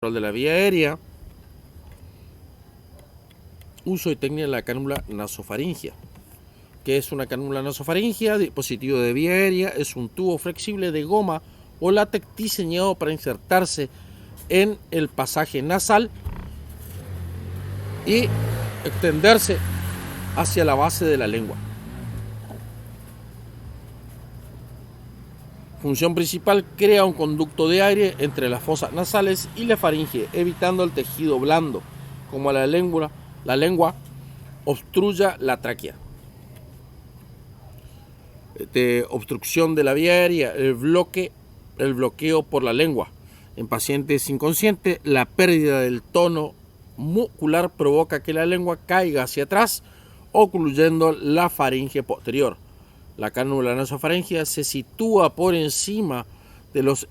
de la vía aérea, uso y técnica de la cánula nasofaringia. ¿Qué es una cánula nasofaringia? Dispositivo de vía aérea, es un tubo flexible de goma o látex diseñado para insertarse en el pasaje nasal y extenderse hacia la base de la lengua. Función principal: crea un conducto de aire entre las fosas nasales y la faringe, evitando el tejido blando, como la lengua obstruya la tráquea. Obstrucción de la vía aérea, el bloqueo por la lengua. En pacientes inconscientes, la pérdida del tono muscular provoca que la lengua caiga hacia atrás, ocluyendo la faringe posterior. La cánula nasofaringia se sitúa por encima de los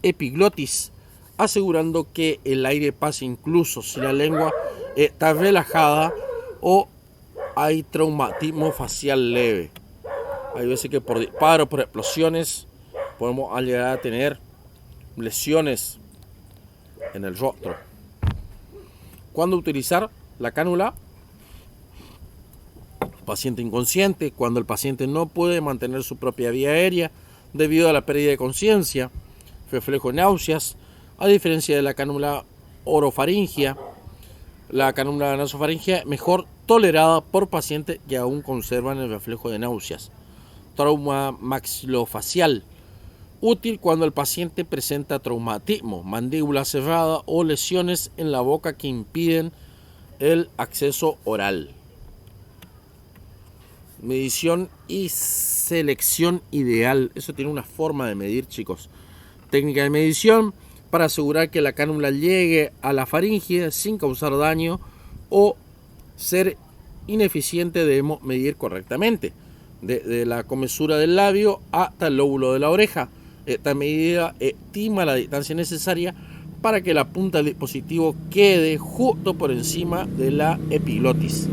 epiglotis, asegurando que el aire pase incluso si la lengua está relajada o hay traumatismo facial leve. Hay veces que por disparo, por explosiones, podemos llegar a tener lesiones en el rostro. ¿Cuándo utilizar la cánula? Paciente inconsciente, cuando el paciente no puede mantener su propia vía aérea debido a la pérdida de conciencia, reflejo de náuseas. A diferencia de la cánula orofaringia, la cánula nasofaringia es mejor tolerada por pacientes que aún conservan el reflejo de náuseas. Trauma maxilofacial, útil cuando el paciente presenta traumatismo, mandíbula cerrada o lesiones en la boca que impiden el acceso oral. Medición y selección ideal. Eso tiene una forma de medir, chicos. Técnica de medición para asegurar que la cánula llegue a la faringe sin causar daño o ser ineficiente. Debemos medir correctamente desde la comesura del labio hasta el lóbulo de la oreja. Esta medida estima la distancia necesaria para que la punta del dispositivo quede justo por encima de la epiglotis.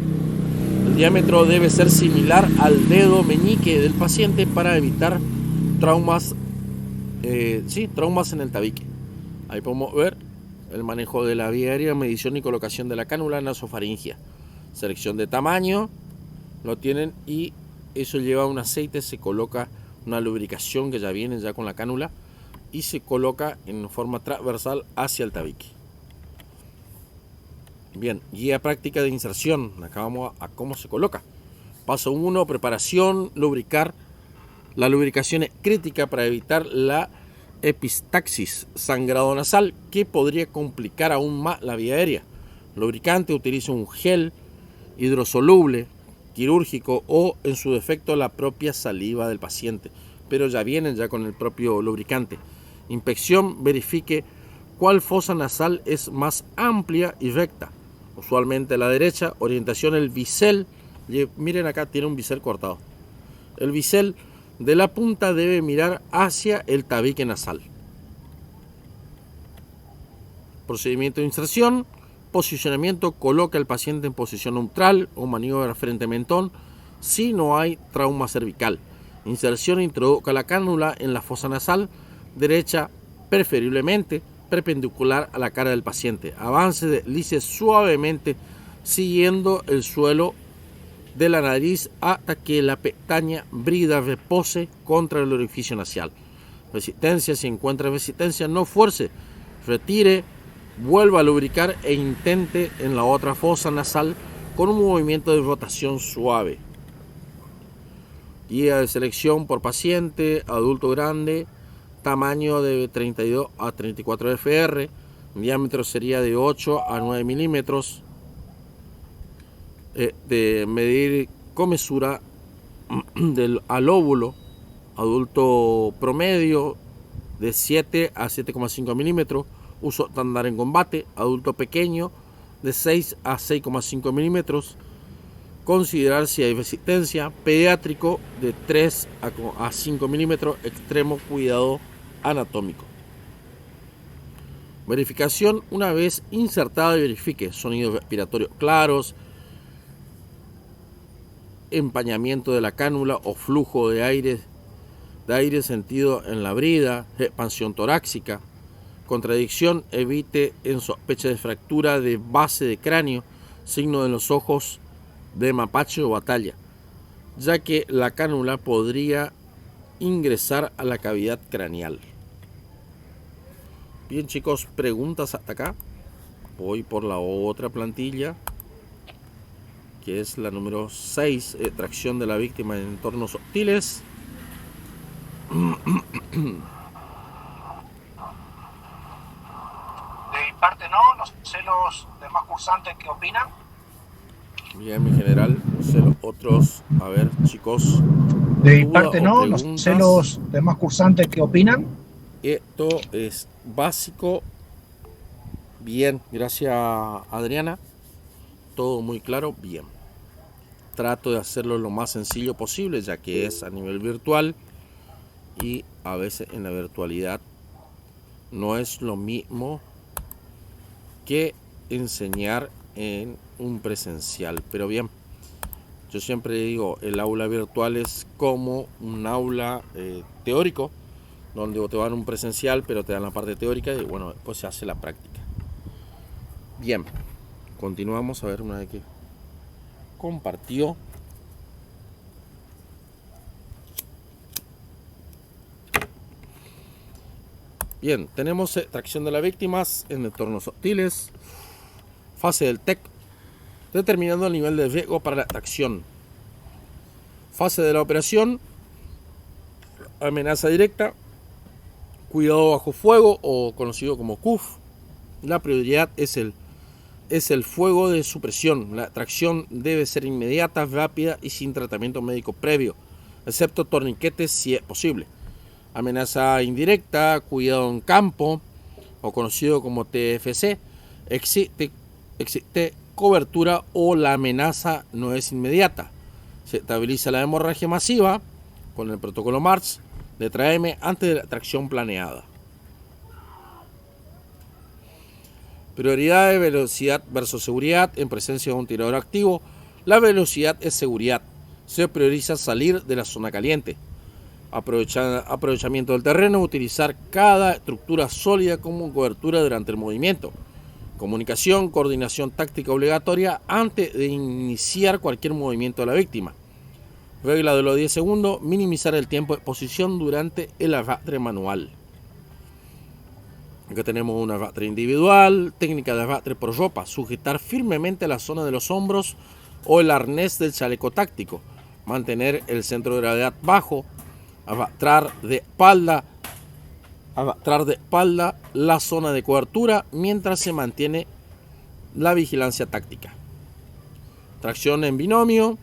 El diámetro debe ser similar al dedo meñique del paciente para evitar traumas en el tabique. Ahí podemos ver el manejo de la vía aérea, medición y colocación de la cánula nasofaringia. Selección de tamaño, lo tienen, y eso lleva un aceite, se coloca una lubricación que ya viene ya con la cánula y se coloca en forma transversal hacia el tabique. Bien, guía práctica de inserción. Acá vamos a cómo se coloca. Paso 1, preparación, lubricar. La lubricación es crítica para evitar la epistaxis, sangrado nasal, que podría complicar aún más la vía aérea. Lubricante: utiliza un gel hidrosoluble, quirúrgico o en su defecto la propia saliva del paciente, pero ya vienen ya con el propio lubricante. Inspección: verifique cuál fosa nasal es más amplia y recta, usualmente a la derecha. Orientación: el bisel, miren acá tiene un bisel cortado, el bisel de la punta debe mirar hacia el tabique nasal. Procedimiento de inserción: posicionamiento: coloca al paciente en posición neutral o maniobra frente mentón si no hay trauma cervical. Inserción: introduzca la cánula en la fosa nasal derecha, preferiblemente perpendicular a la cara del paciente. Avance, deslice suavemente siguiendo el suelo de la nariz hasta que la pestaña brida repose contra el orificio nasal. Resistencia: si encuentra resistencia, no fuerce, retire, vuelva a lubricar e intente en la otra fosa nasal con un movimiento de rotación suave. Guía de selección por paciente: adulto grande, tamaño de 32 a 34 fr, diámetro sería de 8 a 9 milímetros, de medir comesura al óvulo. Adulto promedio de 7 a 7,5 milímetros, uso estándar en combate. Adulto pequeño de 6 a 6,5 milímetros, considerar si hay resistencia. Pediátrico de 3 a 5 milímetros, extremo cuidado anatómico. Verificación: una vez insertada, verifique sonidos respiratorios claros, empañamiento de la cánula o flujo de aire sentido en la brida, expansión torácica, contradicción, evite en sospecha de fractura de base de cráneo, signo de los ojos de mapache o batalla, ya que la cánula podría ingresar a la cavidad craneal. Bien chicos, preguntas hasta acá. Voy por la otra plantilla, que es la número 6, tracción de la víctima en entornos hostiles. De mi parte no sé los demás cursantes qué opinan. Bien, mi general, no sé los otros. A ver, chicos. De mi parte no sé los demás cursantes qué opinan. Esto es básico. Bien, gracias Adriana. Todo muy claro, bien. Trato de hacerlo lo más sencillo posible, ya que es a nivel virtual. Y a veces en la virtualidad no es lo mismo que enseñar en un presencial. Pero bien, yo siempre digo, el aula virtual es como un aula teórico, donde te dan un presencial, pero te dan la parte teórica y bueno, después se hace la práctica. Bien, continuamos a ver una vez que compartió. Bien, tenemos tracción de las víctimas en entornos hostiles. Fase del TEC, determinando el nivel de riesgo para la tracción. Fase de la operación, amenaza directa, cuidado bajo fuego o conocido como CUF. La prioridad es el fuego de supresión. La tracción debe ser inmediata, rápida y sin tratamiento médico previo, excepto torniquetes si es posible. Amenaza indirecta, cuidado en campo o conocido como TFC. Existe cobertura o la amenaza no es inmediata. Se estabiliza la hemorragia masiva con el protocolo MARCH, letra M, antes de la tracción planeada. Prioridad de velocidad versus seguridad en presencia de un tirador activo. La velocidad es seguridad. Se prioriza salir de la zona caliente. Aprovechamiento del terreno, utilizar cada estructura sólida como cobertura durante el movimiento. Comunicación, coordinación táctica obligatoria antes de iniciar cualquier movimiento de la víctima. Regla de los 10 segundos, minimizar el tiempo de posición durante el arrastre manual. Acá tenemos un arrastre individual, técnica de arrastre por ropa, sujetar firmemente la zona de los hombros o el arnés del chaleco táctico, mantener el centro de gravedad bajo, arrastrar de espalda la zona de cobertura mientras se mantiene la vigilancia táctica. Tracción en binomio,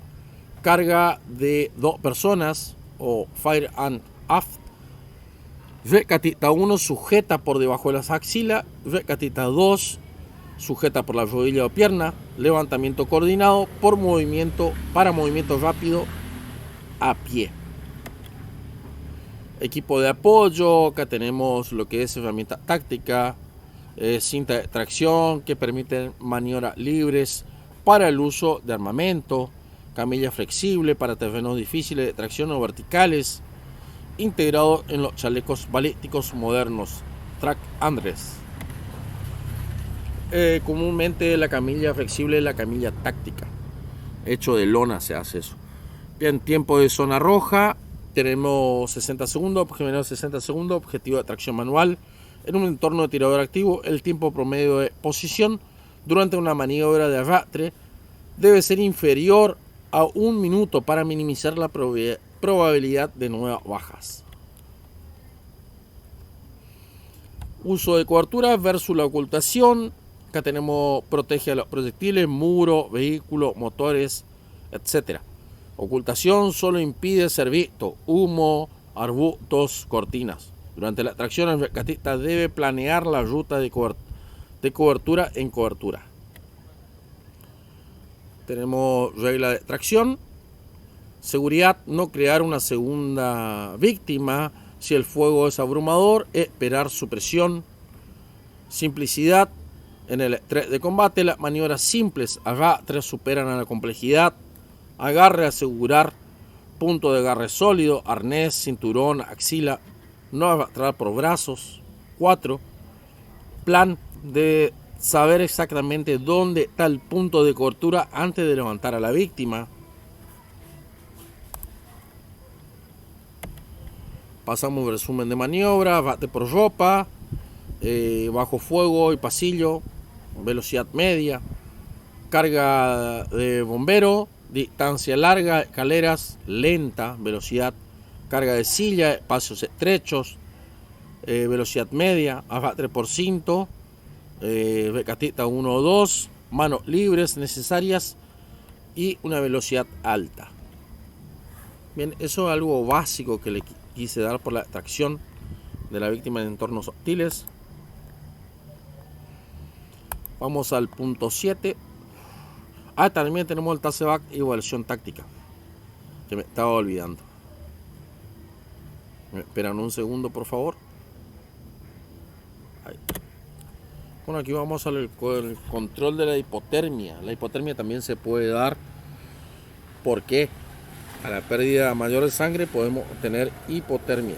carga de 2 personas o fire and aft. Recatita 1 sujeta por debajo de las axilas, recatita 2 sujeta por la rodilla o pierna, levantamiento coordinado para movimiento rápido a pie. Equipo de apoyo, acá tenemos lo que es herramienta táctica, cinta de tracción que permiten maniobras libres para el uso de armamento, camilla flexible para terrenos difíciles de tracción o verticales, integrado en los chalecos balísticos modernos, Track Andres. Comúnmente la camilla flexible es la camilla táctica, hecho de lona se hace eso. Bien, tiempo de zona roja. Tenemos 60 segundos, general 60 segundos, objetivo de tracción manual. En un entorno de tirador activo, el tiempo promedio de posición durante una maniobra de arrastre debe ser inferior a 1 minuto para minimizar la probabilidad de nuevas bajas. Uso de cobertura versus la ocultación. Acá tenemos protege a los proyectiles, muro, vehículos, motores, etc. Ocultación solo impide ser visto, humo, arbustos, cortinas. Durante la tracción, el rescatista debe planear la ruta de cobertura en cobertura. Tenemos regla de tracción. Seguridad, no crear una segunda víctima. Si el fuego es abrumador, esperar supresión. Simplicidad, en el estrés de combate, las maniobras simples arrastre superan a la complejidad. Agarre, asegurar, punto de agarre sólido, arnés, cinturón, axila, no arrastrar por brazos. 4. plan de saber exactamente dónde está el punto de cobertura antes de levantar a la víctima. Pasamos un resumen de maniobra, bate por ropa, bajo fuego y pasillo, velocidad media, carga de bombero, distancia larga, escaleras lenta, velocidad, carga de silla, espacios estrechos, velocidad media, arrastre por cinto, becatita 1 o 2, manos libres necesarias y una velocidad alta. Bien, eso es algo básico que le quise dar por la extracción de la víctima en entornos hostiles. Vamos al punto 7. También tenemos el TASEVAC y evaluación táctica, que me estaba olvidando. ¿Me esperan un segundo, por favor? Ahí. Bueno, aquí vamos al control de la hipotermia. La hipotermia también se puede dar porque a la pérdida mayor de sangre podemos tener hipotermia.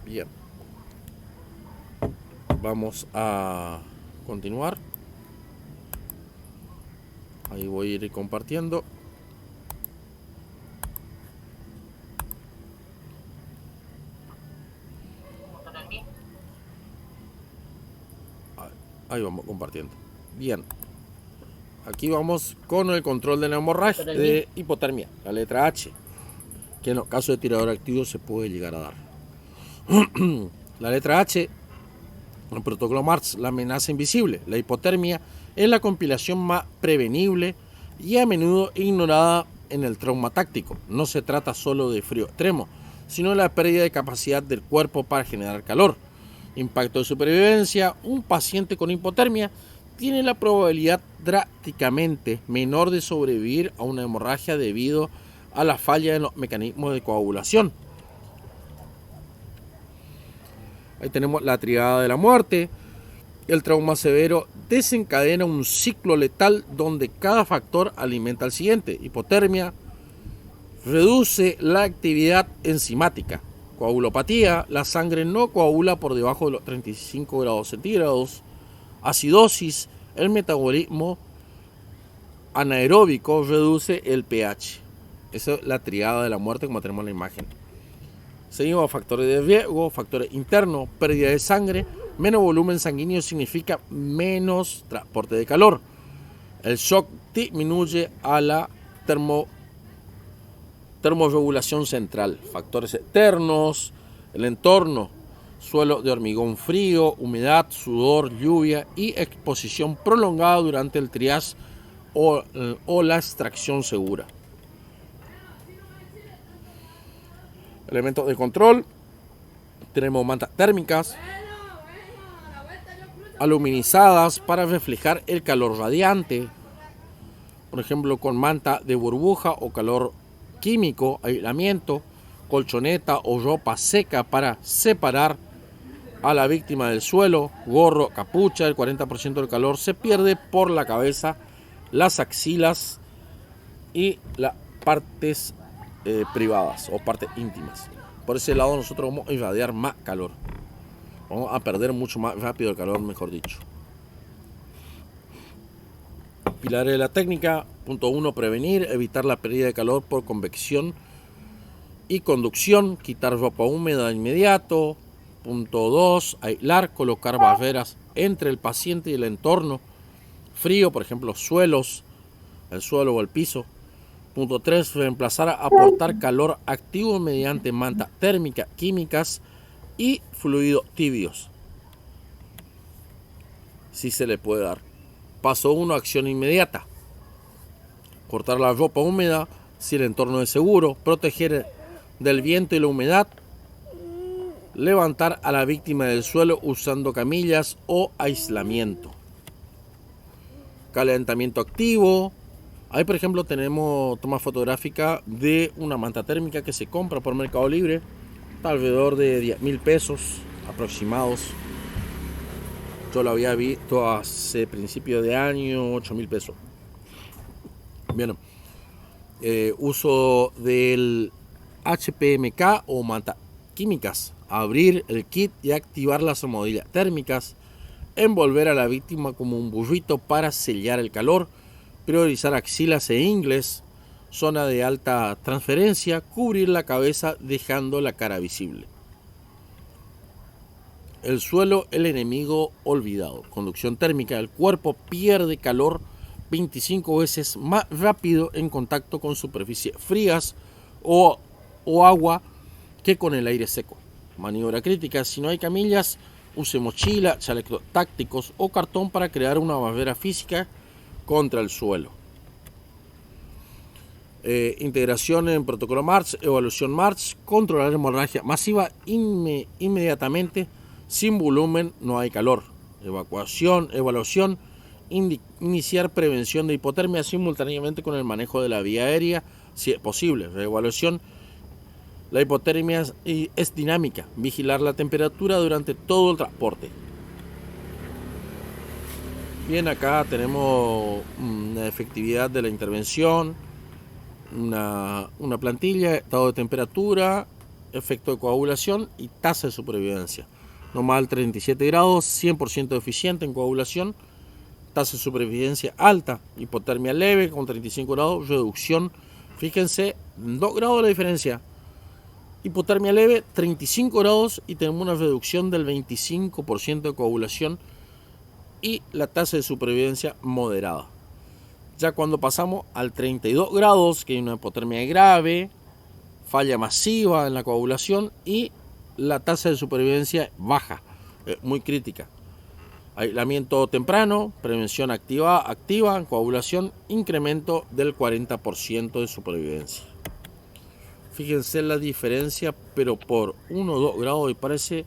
Bien. Vamos a continuar. Ahí voy a ir compartiendo. Ahí vamos compartiendo. Bien. Aquí vamos con el control de la hemorragia de hipotermia, la letra H, que en los casos de tirador activo se puede llegar a dar. La letra H, el protocolo MARS, la amenaza invisible. La hipotermia es la compilación más prevenible y a menudo ignorada en el trauma táctico. No se trata solo de frío extremo, sino de la pérdida de capacidad del cuerpo para generar calor. Impacto de supervivencia. Un paciente con hipotermia tiene la probabilidad drásticamente menor de sobrevivir a una hemorragia debido a la falla en los mecanismos de coagulación. Ahí tenemos la triada de la muerte. El trauma severo desencadena un ciclo letal donde cada factor alimenta al siguiente. Hipotermia reduce la actividad enzimática. Coagulopatía, la sangre no coagula por debajo de los 35 grados centígrados. Acidosis, el metabolismo anaeróbico reduce el pH. Esa es la triada de la muerte como tenemos en la imagen. Seguimos a factores de riesgo, factores internos, pérdida de sangre, menos volumen sanguíneo significa menos transporte de calor. El shock disminuye a la termorregulación central. Factores externos, el entorno, suelo de hormigón frío, humedad, sudor, lluvia y exposición prolongada durante el triage o la extracción segura. Elementos de control. Tenemos mantas térmicas aluminizadas para reflejar el calor radiante. Por ejemplo, con manta de burbuja o calor químico, aislamiento, colchoneta o ropa seca para separar a la víctima del suelo, gorro, capucha. El 40% del calor se pierde por la cabeza, las axilas y las partes privadas o partes íntimas. Por ese lado nosotros vamos a irradiar más calor. Vamos a perder mucho más rápido el calor, mejor dicho. Pilares de la técnica. Punto 1, prevenir, evitar la pérdida de calor por convección y conducción, quitar ropa húmeda de inmediato. Punto 2, aislar, colocar barreras entre el paciente y el entorno frío, por ejemplo, suelos, el suelo o el piso. Punto 3, reemplazar, aportar calor activo mediante mantas térmicas, químicas y fluidos tibios, si se le puede dar. Paso 1, acción inmediata. Cortar la ropa húmeda si el entorno es seguro, proteger del viento y la humedad, levantar a la víctima del suelo usando camillas o aislamiento. Calentamiento activo. Ahí, por ejemplo, tenemos toma fotográfica de una manta térmica que se compra por Mercado Libre, está alrededor de 10.000 pesos aproximados. Yo lo había visto hace principio de año, 8.000 pesos. Bien, uso del HPMK o mantas químicas abrir el kit y activar las almohadillas térmicas, envolver a la víctima como un burrito para sellar el calor, priorizar axilas e ingles, zona de alta transferencia, cubrir la cabeza dejando la cara visible. El suelo, el enemigo olvidado. Conducción térmica. El cuerpo pierde calor 25 veces más rápido en contacto con superficies frías o agua que con el aire seco. Maniobra crítica. Si no hay camillas, use mochila, chalecos tácticos o cartón para crear una barrera física contra el suelo. Integración en protocolo MARCH, evaluación MARCH, controlar hemorragia masiva inmediatamente. Sin volumen no hay calor. Evaluación, iniciar prevención de hipotermia simultáneamente con el manejo de la vía aérea, si es posible. Evaluación, la hipotermia es dinámica. Vigilar la temperatura durante todo el transporte. Bien, acá tenemos una efectividad de la intervención, una plantilla, estado de temperatura, efecto de coagulación y tasa de supervivencia. Normal 37 grados, 100% eficiente en coagulación, tasa de supervivencia alta, hipotermia leve con 35 grados, reducción, fíjense, 2 grados la diferencia, hipotermia leve 35 grados y tenemos una reducción del 25% de coagulación y la tasa de supervivencia moderada. Ya cuando pasamos al 32 grados, que hay una hipotermia grave, falla masiva en la coagulación y la tasa de supervivencia baja, muy crítica. Aislamiento temprano, prevención activa, coagulación, incremento del 40% de supervivencia. Fíjense la diferencia, pero por 1 o 2 grados, y parece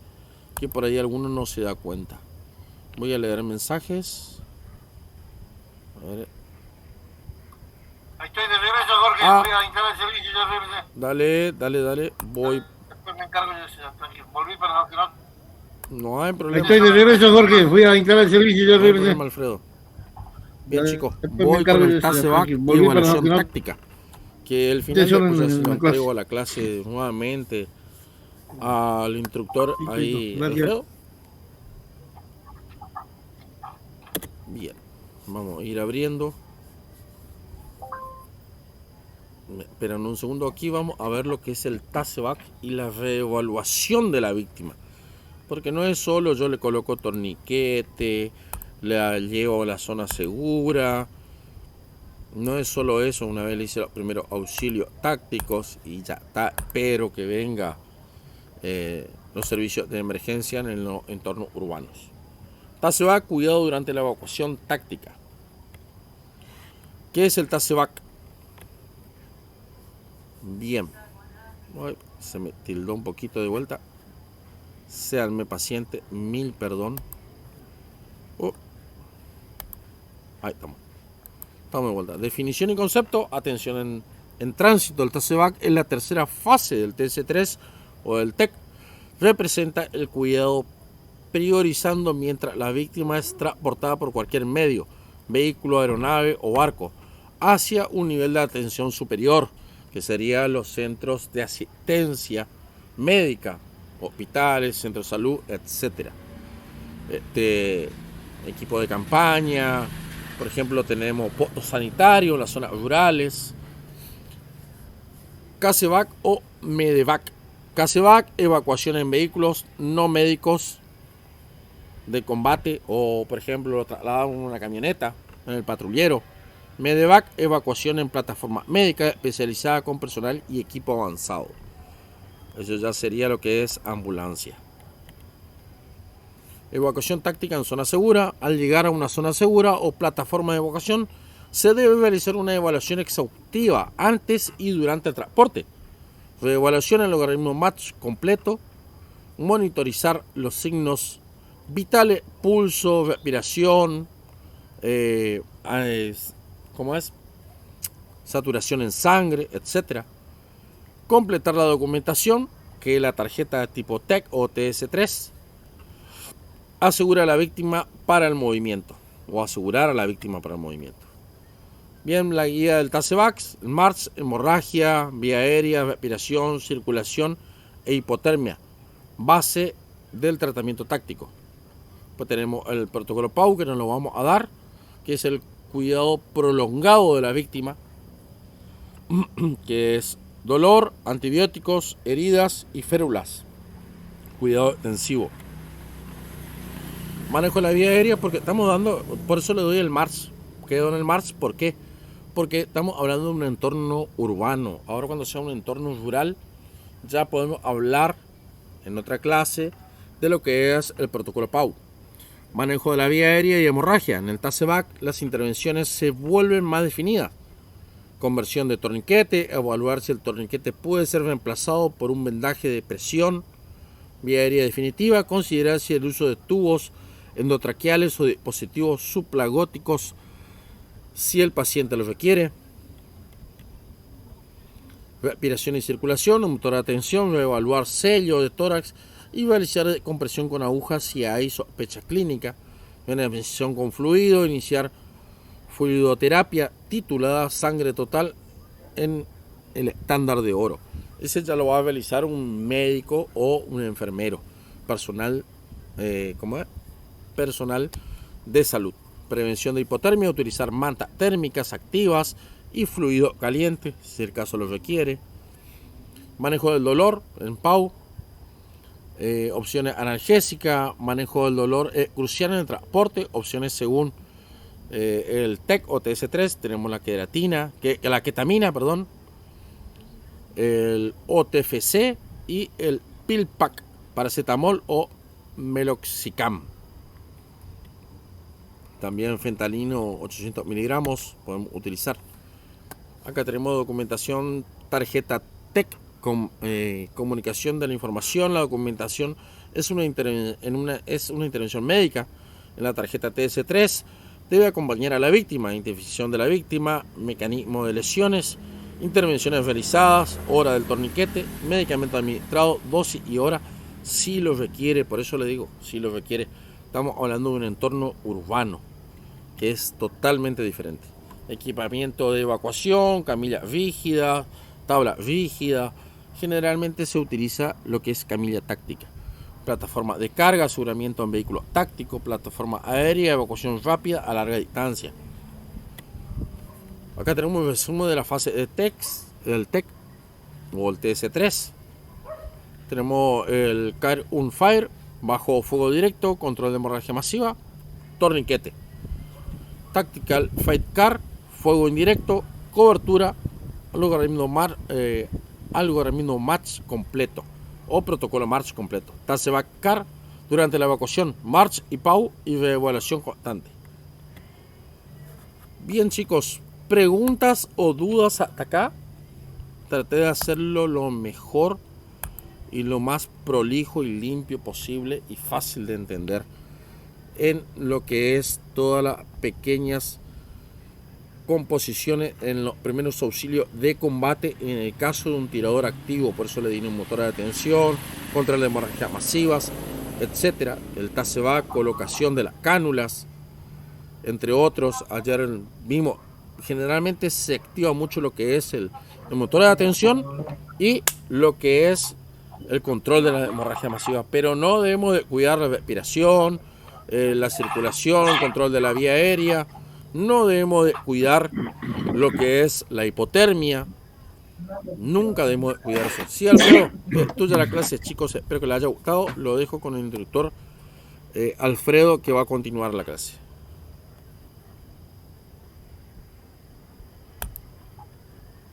que por ahí alguno no se da cuenta. Voy a leer mensajes. A ver. Estoy de regreso, Jorge. Voy a instalar el servicio y ya regresé. Dale. Voy. Después me encargo yo, tranquilo. Volví para que no. No hay problema. Estoy de regreso, Jorge. Voy a instalar el servicio y ya No hay regresé. problema, Alfredo. Bien, chicos. Después me Voy encargo con yo, el TASEVAC y volví para evaluación que no. táctica. Que el final Yo después ya se en lo la entrego clase. a la clase nuevamente al instructor Sí, ahí, gracias. Alfredo. Bien, vamos a ir abriendo. Esperan un segundo, aquí vamos a ver lo que es el TASEVAC y la reevaluación de la víctima. Porque no es solo yo le coloco torniquete, le llevo a la zona segura. No es solo eso, una vez le hice los primeros auxilios tácticos y ya está. Espero que venga los servicios de emergencia en los entornos urbanos. TASEVAC, cuidado durante la evacuación táctica. ¿Qué es el TASEVAC? Bien. Ay, se me tildó un poquito de vuelta. Séanme paciente, mil perdón. Ahí estamos. Estamos de vuelta. Definición y concepto. Atención en tránsito. El TASEVAC es la tercera fase del TS3 o del TEC. Representa el cuidado priorizando mientras la víctima es transportada por cualquier medio, vehículo, aeronave o barco, hacia un nivel de atención superior, que serían los centros de asistencia médica, hospitales, centros de salud, etc. Equipo de campaña, por ejemplo, tenemos postos sanitarios en las zonas rurales. CASEVAC o MEDEVAC. CASEVAC, evacuación en vehículos no médicos de combate o, por ejemplo, lo trasladaban en una camioneta, en el patrullero. MEDEVAC, evacuación en plataforma médica especializada con personal y equipo avanzado. Eso ya sería lo que es ambulancia. Evacuación táctica en zona segura. Al llegar a una zona segura o plataforma de evacuación, se debe realizar una evaluación exhaustiva antes y durante el transporte. Reevaluación en el organismo MARCH completo. Monitorizar los signos vitales, pulso, respiración, saturación en sangre, etc. Completar la documentación, que es la tarjeta tipo TEC o TS3. Asegura a la víctima para el movimiento, o asegurar a la víctima para el movimiento. Bien, la guía del TASEVAC, MARCH, hemorragia, vía aérea, respiración, circulación e hipotermia. base del tratamiento táctico. Pues tenemos el protocolo PAU, que nos lo vamos a dar, que es el cuidado prolongado de la víctima, que es dolor, antibióticos, heridas y férulas. Cuidado intensivo. Manejo de la vía aérea, porque estamos dando, por eso le doy el MARS. Quedo en el MARS, ¿por qué? Porque estamos hablando de un entorno urbano. Ahora, cuando sea un entorno rural, ya podemos hablar en otra clase de lo que es el protocolo PAU. Manejo de la vía aérea y hemorragia. En el TASEVAC las intervenciones se vuelven más definidas. Conversión de torniquete, evaluar si el torniquete puede ser reemplazado por un vendaje de presión. Vía aérea definitiva, considerar si el uso de tubos endotraqueales o dispositivos suplagóticos si el paciente lo requiere. Respiración y circulación, un motor de atención, evaluar sello de tórax y realizar compresión con agujas si hay sospecha clínica. Intervención con fluido, iniciar fluidoterapia titulada sangre total en el estándar de oro. Ese ya lo va a realizar un médico o un enfermero, personal, personal de salud. Prevención de hipotermia, utilizar mantas térmicas activas y fluido caliente, si el caso lo requiere. Manejo del dolor en PAU. Opciones analgésicas, manejo del dolor crucial en el transporte, opciones según el TEC o TS3. Tenemos la ketamina, el OTFC y el Pilpac, paracetamol o meloxicam. También fentanilo 800 miligramos podemos utilizar. Acá tenemos documentación, tarjeta TEC, con comunicación de la información. La documentación es una intervención médica. En la tarjeta TS3 debe acompañar a la víctima, identificación de la víctima, mecanismo de lesiones, intervenciones realizadas, hora del torniquete, medicamento administrado, dosis y hora, si lo requiere. Por eso le digo, si lo requiere. Estamos hablando de un entorno urbano, que es totalmente diferente. Equipamiento de evacuación, camilla rígida, tabla rígida. Generalmente se utiliza lo que es camilla táctica. Plataforma de carga, aseguramiento en vehículo táctico, plataforma aérea, evacuación rápida a larga distancia. Acá tenemos un resumen de la fase de del TEC o el TS3. Tenemos el Car on Fire, bajo fuego directo, control de hemorragia masiva, torniquete. Tactical Fight Car, fuego indirecto, cobertura, algoritmo March completo o protocolo March completo. TASEVAC Car, durante la evacuación, March y PAU y reevaluación constante. Bien, chicos, preguntas o dudas hasta acá. Traté de hacerlo lo mejor y lo más prolijo y limpio posible y fácil de entender en lo que es todas las pequeñas composiciones en los primeros auxilios de combate en el caso de un tirador activo. Por eso le di un motor de atención, control de hemorragias masivas, etcétera. El TASEVAC, colocación de las cánulas, entre otros. Ayer vimos, generalmente se activa mucho lo que es el motor de atención y lo que es el control de la hemorragia masiva, pero no debemos de cuidar la respiración, la circulación, el control de la vía aérea. No debemos de cuidar lo que es la hipotermia. Nunca debemos de cuidar eso. Sí, Alfredo, tuya la clase, chicos. Espero que les haya gustado. Lo dejo con el instructor Alfredo, que va a continuar la clase.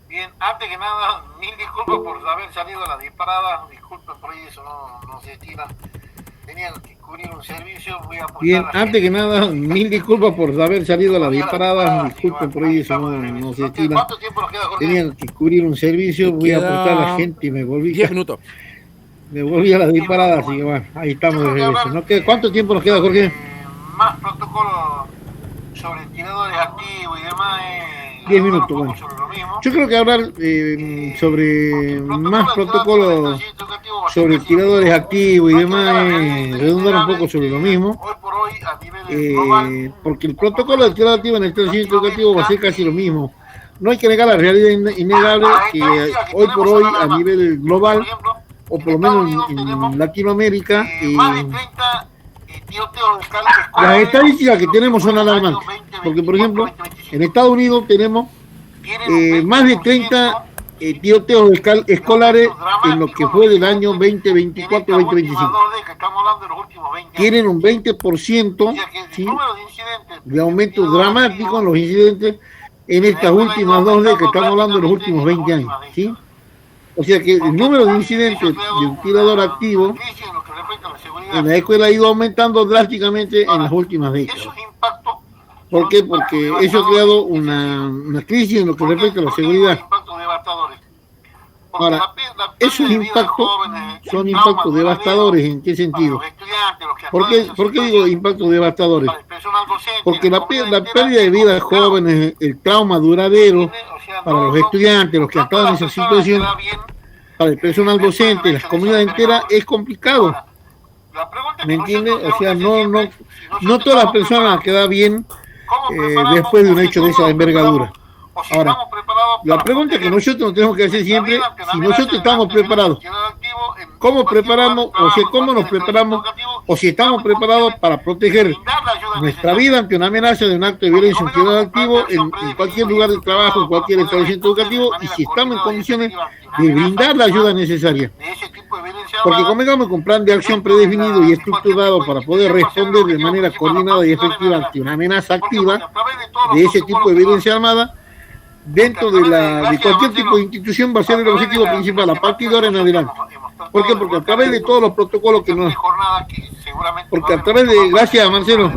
Bien, antes que nada, mil disculpas por haber salido a la disparada. Disculpen por ahí, eso no se estira. Tenía que cubrir un servicio, voy a aportar. Bien, antes que nada, mil disculpas por haber salido a la disparada. Disculpen por ahí, eso no se estira. ¿Cuánto tiempo nos queda, Jorge? Tenía que cubrir un servicio, voy a aportar a la gente y me volví. 10 minutos. Me volví a la disparada, así que bueno, ahí estamos de regreso. ¿Cuánto tiempo nos queda, Jorge? Más protocolos sobre tiradores activos y demás. 10 minutos, bueno. Yo creo que hablar sobre más protocolos sobre tiradores activos y demás, redundar un poco sobre lo mismo, porque el protocolo de tirador activo en el centro educativo va a ser casi lo mismo. No hay que negar la realidad innegable que hoy por hoy a nivel global o por lo menos en Latinoamérica, más de 30 tiroteos de escala escolar. las estadísticas que tenemos son alarmantes, porque por ejemplo, en Estados Unidos tenemos más de 30 tiroteos escolares en lo que fue del año 2024-2025. Tienen un 20%, ¿sí?, de aumento dramático en los incidentes en estas últimas 2 décadas, que estamos hablando de los últimos 20 años, ¿sí? O sea que el número de incidentes de un tirador activo en la escuela ha ido aumentando drásticamente en las últimas décadas. ¿Por qué? Porque eso ha creado una crisis en lo que respecta a la seguridad. Ahora, esos impactos son impactos devastadores. ¿En qué sentido? ¿Por qué digo impactos devastadores? Porque la pérdida de vidas jóvenes, el trauma duradero para los estudiantes, los que estaban en esa situación, para el personal docente, las comunidades enteras, es complicado. ¿Me entiendes? O sea, no todas las personas quedan bien después de un hecho de esa envergadura. Ahora, la pregunta que nosotros nos tenemos que hacer siempre, si nosotros estamos preparados, ¿cómo preparamos, o sea, cómo nos preparamos, o si estamos preparados para proteger nuestra vida ante una amenaza de un acto de violencia en ciudadano activo en cualquier lugar de trabajo, en cualquier establecimiento educativo, y si estamos en condiciones de brindar la ayuda necesaria? Porque comenzamos con un plan de acción predefinido y estructurado para poder responder de manera coordinada y efectiva ante una amenaza activa de ese tipo de violencia armada. Dentro de cualquier tipo de institución va a ser el objetivo principal a partir de ahora en adelante. ¿Por qué? Porque a través de todos los protocolos porque a través de, gracias Marcelo,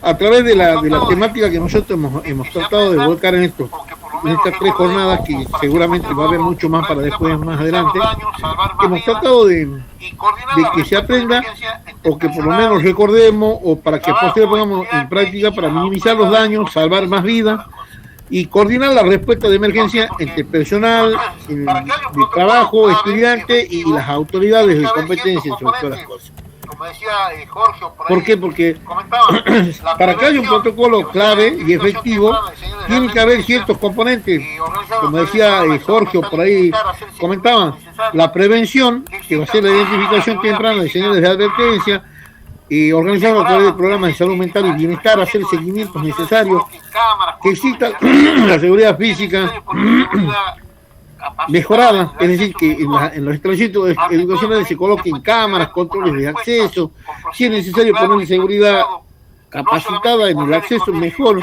a través de la temática que nosotros hemos tratado de volcar en estas 3 jornadas, que seguramente va a haber mucho más para después, más adelante, hemos tratado de que se aprenda, o que por lo menos recordemos, o para que posteriormente pongamos en práctica para minimizar los daños, salvar más vidas, y coordinar la respuesta de emergencia entre personal de trabajo, estudiantes y las autoridades de competencia sobre todas las cosas. ¿Por qué? Porque para que haya un protocolo clave y efectivo, tiene que haber ciertos componentes, como decía Jorge, por ahí comentaban, la prevención, que va a ser la identificación temprana de señales de advertencia, y organizado a través del programa de salud mental y bienestar, hacer seguimientos necesarios, que exista la seguridad física mejorada, es decir, que en los establecimientos educacionales se coloquen cámaras, controles de acceso, si es necesario poner seguridad capacitada en el acceso mejor.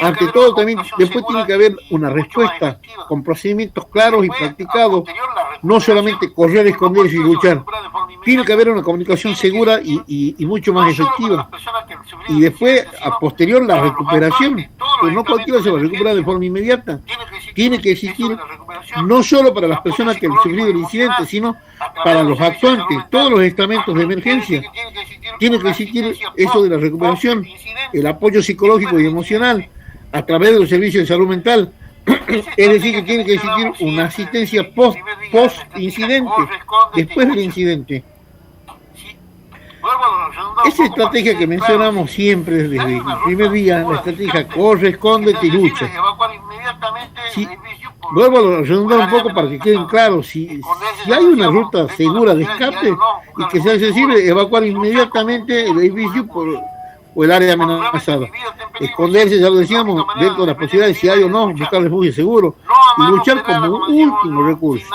Ante todo, también después tiene que haber una respuesta con procedimientos claros y practicados, no solamente correr, esconderse y luchar. Tiene que haber una comunicación segura y mucho más efectiva. Y después, a posterior, la recuperación. Pues no cualquiera se va a recuperar de forma inmediata. Tiene que existir, no solo para las personas que han sufrido el incidente, sino para los actuantes, todos los estamentos de emergencia. Tiene que existir eso de la recuperación, el apoyo psicológico y emocional, a través de los servicios de salud mental. Es decir, que tiene que existir una asistencia post-incidente, después del incidente. Esa estrategia que mencionamos siempre desde el primer día, la estrategia corre, escóndete y lucha. Sí, vuelvo a redundar un poco para que queden claros, si hay una ruta segura de escape y que sea accesible, evacuar inmediatamente el edificio o el área amenazada. Esconderse, ya lo decíamos, dentro de las posibilidades, si hay o no, buscar refugio seguro y luchar como un último recurso.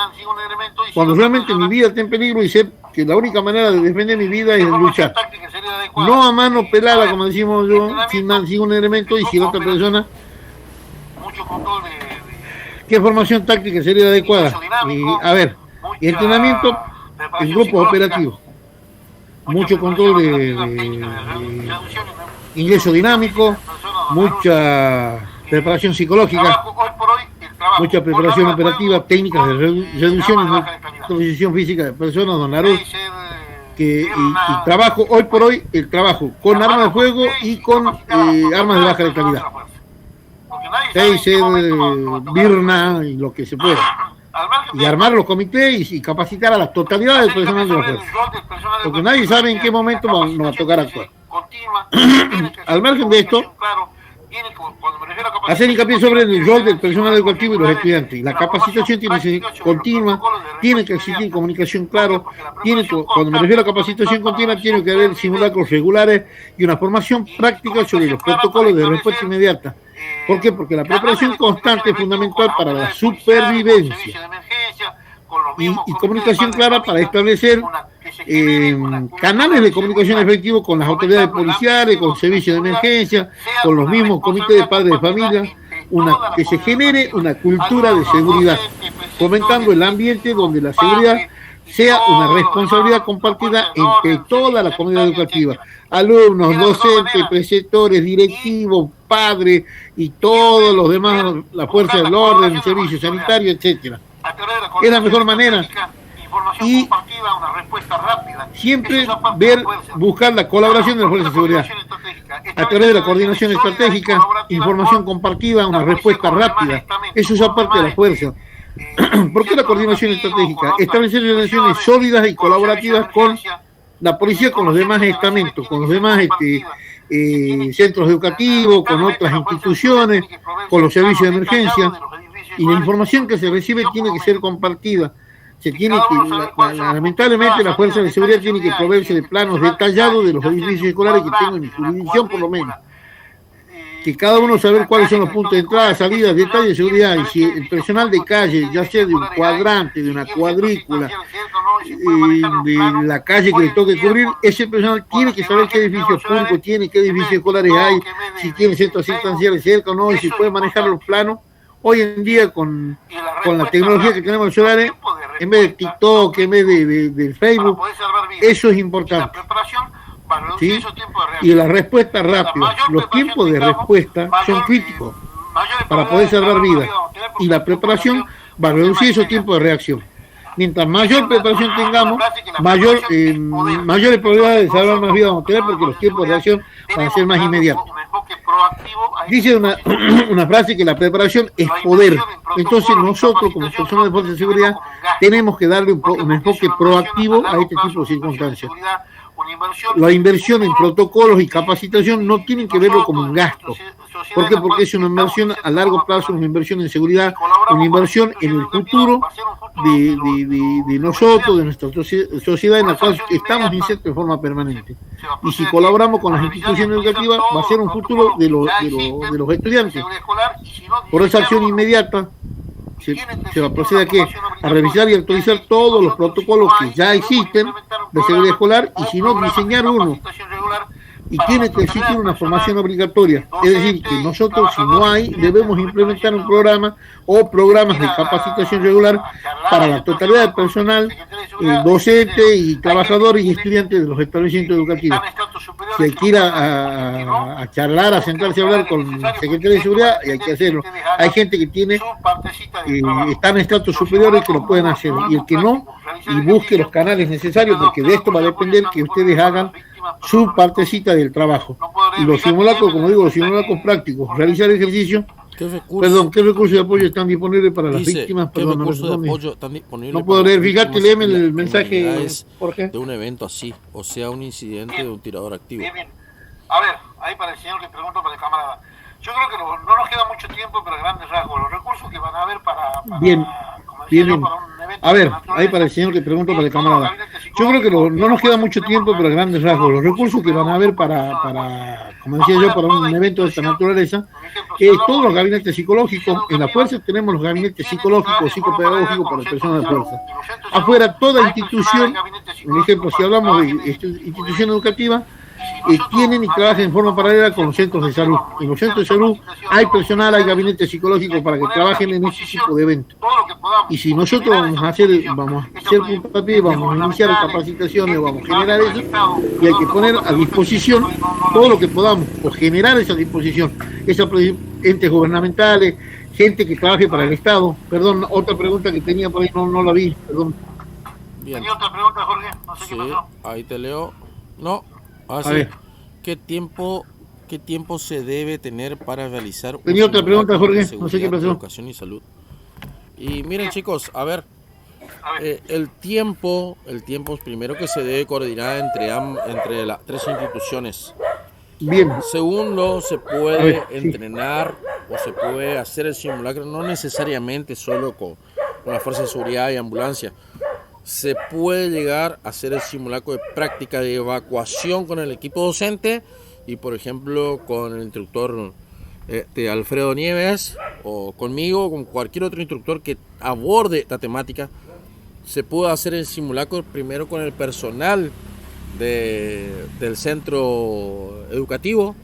Cuando realmente mi vida está en peligro y sé que la única manera de defender mi vida es luchar. No a mano pelada, como decimos yo, sin un elemento y sin otra persona. ¿Qué formación táctica sería adecuada? A ver, entrenamiento en grupos operativos. Mucho control de ingreso dinámico, mucha preparación psicológica, mucha preparación operativa, técnicas de reducción y neutralización física de personas, don Larus, y trabajo, hoy por hoy, el trabajo con armas de fuego y con armas de baja letalidad. Taser, Birna y lo que se pueda. Y armar los comités y capacitar a la totalidad del personal de la fuerza. Porque nadie sabe en qué momento nos va a tocar actuar. Al margen de esto, Hacer hincapié sobre el rol del personal educativo y los estudiantes. La capacitación tiene que ser continua, tiene que existir comunicación clara, cuando me refiero a capacitación continua, tiene que haber simulacros regulares y una formación práctica sobre los protocolos de respuesta inmediata. ¿Por qué? Porque la preparación constante es fundamental para la supervivencia. Y comunicación clara para establecer canales de comunicación efectivos con las autoridades policiales, con servicios de emergencia, con los mismos comités de padres de familia, que se genere una cultura de seguridad, fomentando el ambiente donde la seguridad sea una responsabilidad compartida entre toda la comunidad educativa, alumnos, docentes, preceptores, directivos, padres y todos los demás, la fuerza del orden, el servicio sanitario, etcétera. Es la mejor manera. Y siempre buscar la colaboración de las fuerzas de seguridad a través de la coordinación estratégica, información compartida, una respuesta rápida. Eso es aparte de la fuerza. ¿Por qué la coordinación estratégica? Establecer relaciones sólidas y colaborativas con la policía, con los demás estamentos, con los demás centros educativos, con otras instituciones, con los servicios de emergencia. Y la información que se recibe tiene que ser compartida. Lamentablemente la fuerza de seguridad tiene que proveerse de planos detallados de los edificios escolares que tengo en mi jurisdicción, por lo menos. Que cada uno saber cuáles son los puntos de entrada, salida, detalles de seguridad. Y si el personal de calle, ya sea de un cuadrante, de una cuadrícula, de la calle que le toque cubrir, ese personal tiene que saber qué edificios públicos tiene, qué edificios escolares hay, si tiene centros asistenciales cerca o no, y si puede manejar los planos. Hoy en día con la tecnología que tenemos en los celulares, en vez de TikTok, en vez de Facebook, eso es importante. ¿Sí? Y la respuesta rápida, los tiempos de respuesta son críticos para poder salvar vidas, y la preparación va a reducir esos tiempos de reacción. Mientras mayor preparación tengamos, mayores probabilidades de salvar más vidas vamos a tener, porque los tiempos de reacción van a ser más inmediatos. Dice una frase que la preparación es poder. Entonces nosotros como personas de fuerza de seguridad tenemos que darle un enfoque proactivo a este tipo de circunstancias. La inversión en protocolos y capacitación no tienen que verlo como un gasto. ¿Por qué? Porque es una inversión a largo plazo, una inversión en seguridad, una inversión en el futuro de nosotros, de nuestra sociedad en la cual estamos insertos de forma permanente. Y si colaboramos con las instituciones educativas, va a ser un futuro de los estudiantes. Por esa acción inmediata, se va a proceder a revisar y actualizar todos los protocolos que ya existen de seguridad escolar, y si no, diseñar uno. Y tiene que existir una formación obligatoria, es decir, que nosotros, si no hay, debemos implementar un programa o programas de capacitación regular para la totalidad del personal, docente y trabajadores y estudiantes de los establecimientos educativos. Si hay que ir a charlar, a sentarse a hablar con el secretario de seguridad, y hay que hacerlo. Hay gente que está en estratos superiores que lo pueden hacer, y el que no, y busque los canales necesarios, porque de esto va a depender que ustedes hagan su partecita del trabajo. Y los simulacros, como digo, los simulacros prácticos, realizar ejercicio. ¿Qué recursos de apoyo están disponibles para las víctimas? Perdón, no puedo leer, fíjate, léeme el mensaje, Jorge. De un evento así, o sea, un incidente de un tirador activo. Bien. A ver, ahí para el señor que pregunta, para el camarada. Yo creo que no nos queda mucho tiempo, pero a grandes rasgos, los recursos que van a haber para bien. A ver, ahí para el señor que pregunta, para el camarada. Yo creo que no nos queda mucho tiempo, pero a grandes rasgos, los recursos que van a haber para como decía yo, para un evento de esta naturaleza, todos los gabinetes psicológicos. En la fuerza tenemos los gabinetes psicológicos, psicopedagógicos para las personas de fuerza. Afuera, toda institución, por ejemplo, si hablamos de institución educativa, tienen y trabajan en forma paralela con los centros de salud. En los centros de salud hay personal, hay gabinetes psicológicos para que trabajen en ese tipo de eventos. Y si nosotros vamos a hacer puntapié, vamos a iniciar capacitaciones, vamos a generar eso, y hay que poner a disposición todo lo que podamos, o generar esa disposición, esos entes gubernamentales, gente que trabaje para el Estado. Perdón, otra pregunta que tenía por ahí, no la vi, perdón. Bien. ¿Tenía otra pregunta, Jorge? No sé qué pasó. Ahí te leo. No. Así, ¿qué tiempo se debe tener para realizar? Tenía otra pregunta, Jorge, no sé qué pasó. Educación y salud. Y miren, chicos, a ver, el tiempo primero que se debe coordinar entre las tres instituciones. Bien. Segundo, se puede entrenar o se puede hacer el simulacro, no necesariamente solo con la fuerza de seguridad y ambulancia. Se puede llegar a hacer el simulacro de práctica de evacuación con el equipo docente y, por ejemplo, con el instructor Alfredo Nieves o conmigo o con cualquier otro instructor que aborde esta temática. Se puede hacer el simulacro primero con el personal del centro educativo,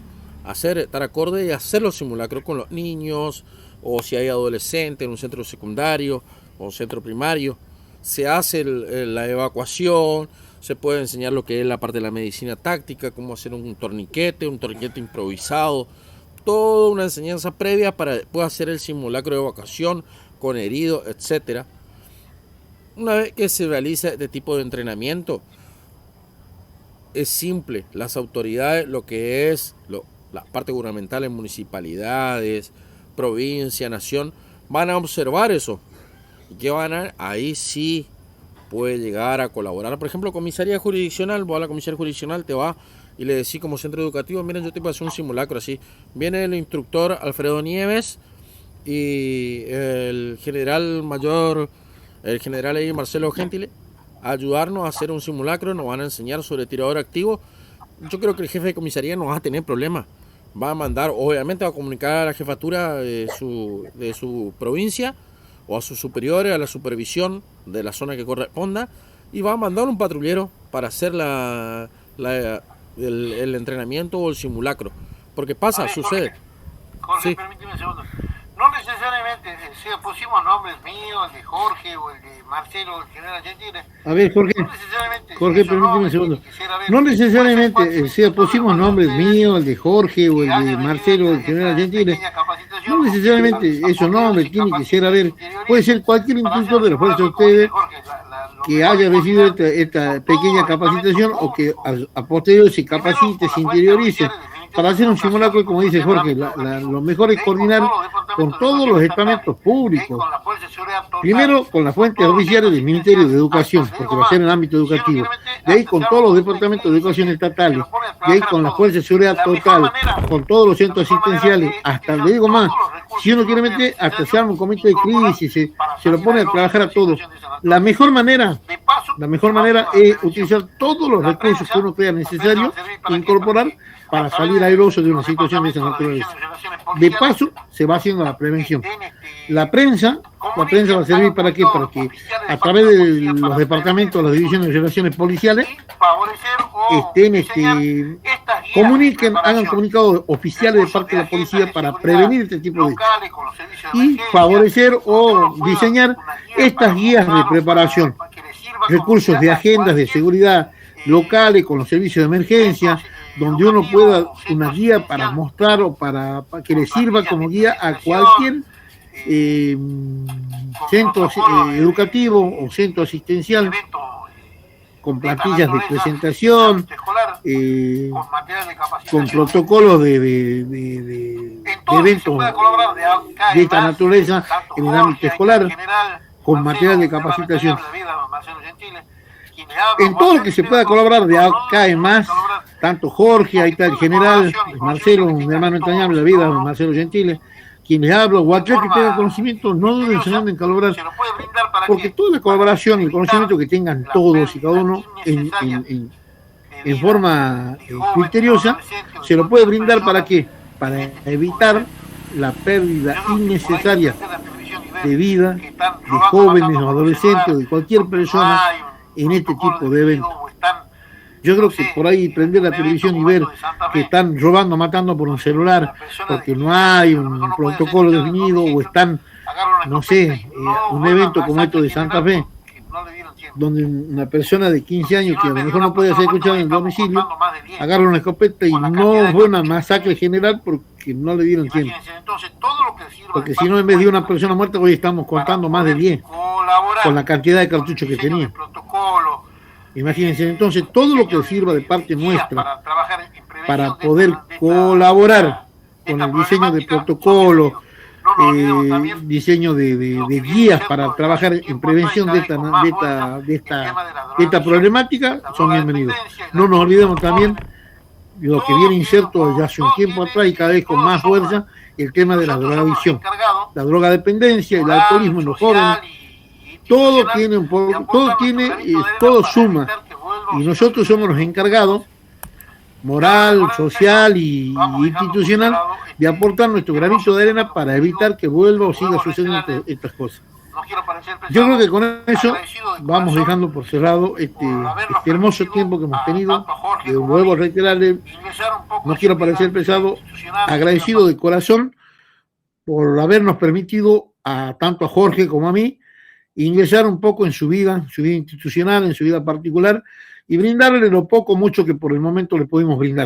estar acorde y hacer los simulacros con los niños, o si hay adolescentes en un centro secundario o centro primario. Se hace la evacuación, se puede enseñar lo que es la parte de la medicina táctica, cómo hacer un torniquete improvisado, toda una enseñanza previa para después hacer el simulacro de evacuación con heridos, etcétera. Una vez que se realiza este tipo de entrenamiento, es simple. Las autoridades, lo que es la parte gubernamental en municipalidades, provincia, nación, van a observar eso. ¿Y qué van a? Ahí sí puede llegar a colaborar. Por ejemplo, comisaría jurisdiccional, vos a la comisaría jurisdiccional te va y le decís como centro educativo, miren, yo te puedo hacer un simulacro así. Viene el instructor Alfredo Nieves y el general ahí Marcelo Gentile a ayudarnos a hacer un simulacro, nos van a enseñar sobre tirador activo. Yo creo que el jefe de comisaría no va a tener problemas. Va a mandar, obviamente va a comunicar a la jefatura de su provincia o a sus superiores, a la supervisión de la zona que corresponda, y va a mandar un patrullero para hacer el entrenamiento o el simulacro. Porque pasa, sucede. Jorge, Sí. permíteme un segundo. No necesariamente, si pusimos nombres míos, el de Jorge o el de Marcelo, el general Gentile. A ver, Jorge, permíteme un segundo. No necesariamente, si pusimos nombres míos, el de Jorge o el de Marcelo, el general Gentile. No necesariamente esos nombres tienen que ser, a ver, puede ser cualquier instructor de la fuerza de ustedes que haya recibido esta pequeña capacitación o que a posteriori se capacite, se interiorice para hacer un simulacro. Como dice Jorge, lo mejor es coordinar con todos los estamentos públicos. Primero con las fuentes oficiales del Ministerio de Educación, porque va a ser en el ámbito educativo. De ahí con todos los departamentos de educación estatales. De ahí con la Fuerza de Seguridad Total, con todos los centros asistenciales. Hasta, le digo más, si uno quiere meter, hasta se arma un comité de crisis, se lo pone a trabajar a todos. La mejor manera es utilizar todos los recursos que uno crea necesario incorporar para salir airoso de una situación de esa naturaleza. De paso, se va haciendo la prevención. La prensa va a servir ¿para qué? Para que a través de los departamentos, las divisiones de relaciones policiales, comuniquen, hagan comunicados oficiales de parte de la policía para prevenir este tipo de hechos. Y favorecer o diseñar estas guías de preparación, recursos de agendas de seguridad locales con los servicios de emergencia, donde uno pueda una guía para mostrar o para que le sirva como guía a cualquier centro educativo o centro asistencial, con plantillas de presentación, con protocolos de eventos de esta naturaleza en el ámbito escolar, con material de capacitación. En todo lo que se pueda colaborar de acá en más, tanto Jorge, ahí está el general, Marcelo, un hermano entrañable de la vida, Marcelo Gentile, quienes hablo, o aquel que tenga conocimiento, no duden en colaborar, porque toda la colaboración y el conocimiento que tengan todos y cada uno en forma criteriosa, se lo puede brindar ¿para qué? Para evitar la pérdida innecesaria de vida de jóvenes o adolescentes o de cualquier persona en este tipo de eventos. Yo creo que por ahí prender la televisión y ver que están robando, matando por un celular, porque no hay un protocolo definido, o están, no sé, un evento como esto de Santa Fe, donde una persona de 15 años que a lo mejor no puede ser escuchada en el domicilio, agarra una escopeta y no fue una masacre general porque no le dieron tiempo. Porque si no, en vez de una persona muerta, hoy estamos contando más de 10, con la cantidad de cartuchos que tenía. Imagínense, entonces, todo lo que sirva de parte nuestra para poder colaborar con el diseño de protocolo, diseño de guías para trabajar en prevención de esta problemática, son bienvenidos. No nos olvidemos también lo que viene inserto desde hace un tiempo atrás y cada vez con más fuerza, el tema de la drogadicción, la drogadependencia, el alcoholismo en los jóvenes. Todo tiene un poco, todo suma, y nosotros somos los encargados, moral, social y institucional, de aportar nuestro granito de arena para evitar que vuelva o siga sucediendo estas cosas. Yo creo que con eso vamos dejando por cerrado este hermoso tiempo que hemos tenido. Vuelvo a reiterarle, no quiero parecer pesado, agradecido de corazón por habernos permitido, tanto a Jorge como a mí, ingresar un poco en su vida institucional, en su vida particular, y brindarle lo poco mucho que por el momento le pudimos brindar.